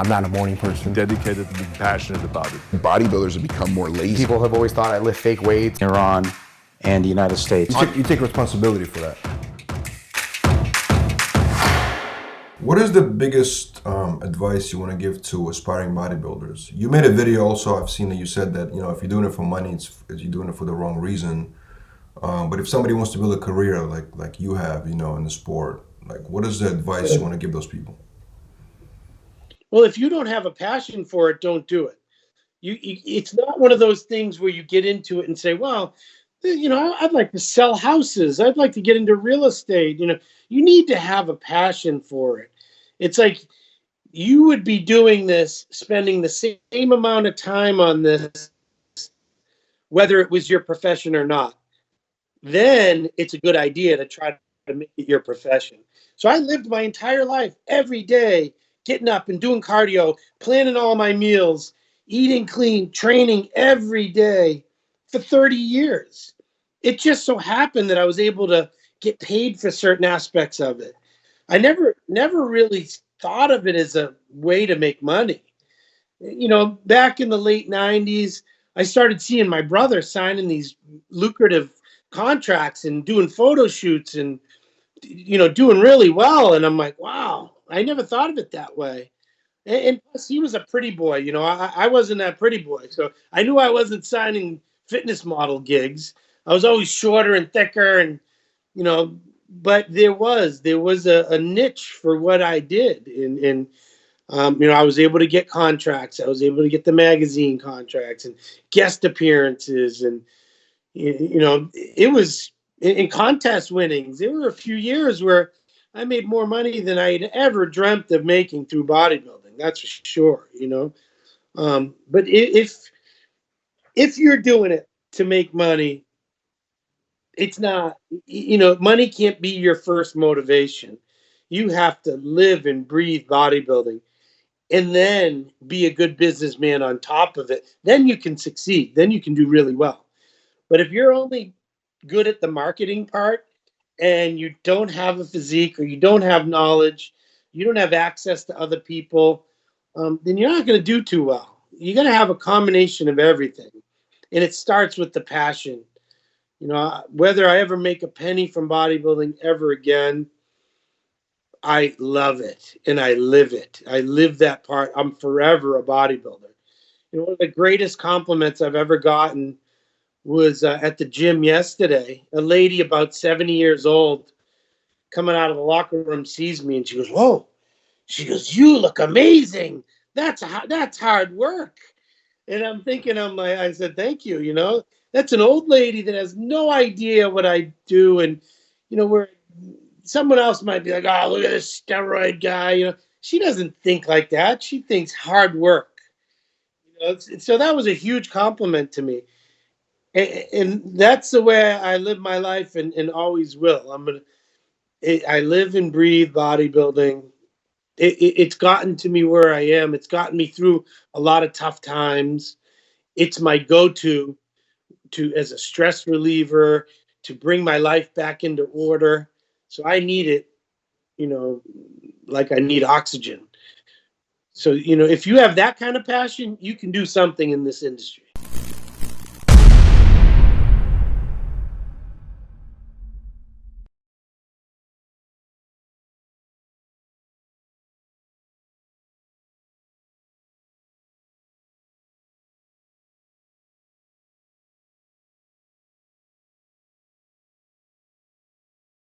I'm not a morning person. Dedicated to being passionate about it. Bodybuilders have become more lazy. People have always thought I lift fake weights. Iran and the United States. You take responsibility for that. What is the biggest advice you want to give to aspiring bodybuilders? You made a video also, I've seen that you said that, if you're doing it for money, you're doing it for the wrong reason. But if somebody wants to build a career like you have, in the sport, what is the advice you want to give those people? Well, if you don't have a passion for it, don't do it. It's not one of those things where you get into it and say, well, I'd like to sell houses. I'd like to get into real estate. You need to have a passion for it. It's like you would be doing this, spending the same amount of time on this, whether it was your profession or not. Then it's a good idea to try to make it your profession. So I lived my entire life every day getting up and doing cardio, planning all my meals, eating clean, training every day for 30 years. It just so happened that I was able to get paid for certain aspects of it. I never really thought of it as a way to make money. Back in the late 90s, I started seeing my brother signing these lucrative contracts and doing photo shoots and, doing really well. And I'm like, wow, I never thought of it that way. And plus, he was a pretty boy. I wasn't that pretty boy. So I knew I wasn't signing fitness model gigs. I was always shorter and thicker and, but there was a niche for what I did. And I was able to get contracts. I was able to get the magazine contracts and guest appearances. And, it was in contest winnings. There were a few years where I made more money than I had ever dreamt of making through bodybuilding. That's for sure, But if you're doing it to make money, it's not, money can't be your first motivation. You have to live and breathe bodybuilding and then be a good businessman on top of it. Then you can succeed. Then you can do really well. But if you're only good at the marketing part and you don't have a physique or you don't have knowledge, you don't have access to other people, then you're not going to do too well. You're going to have a combination of everything. And it starts with the passion. Whether I ever make a penny from bodybuilding ever again, I love it and I live it. I live that part. I'm forever a bodybuilder. One of the greatest compliments I've ever gotten was at the gym yesterday. A lady about 70 years old coming out of the locker room sees me and she goes, "Whoa." She goes, "You look amazing. That's hard work." And I'm thinking, I said, "Thank you." That's an old lady that has no idea what I do. And, where someone else might be like, "Oh, look at this steroid guy." She doesn't think like that. She thinks hard work. So that was a huge compliment to me. And that's the way I live my life and always will. I live and breathe bodybuilding. It's gotten to me where I am. It's gotten me through a lot of tough times. It's my go-to as a stress reliever, to bring my life back into order. So I need it, like I need oxygen. So, if you have that kind of passion, you can do something in this industry.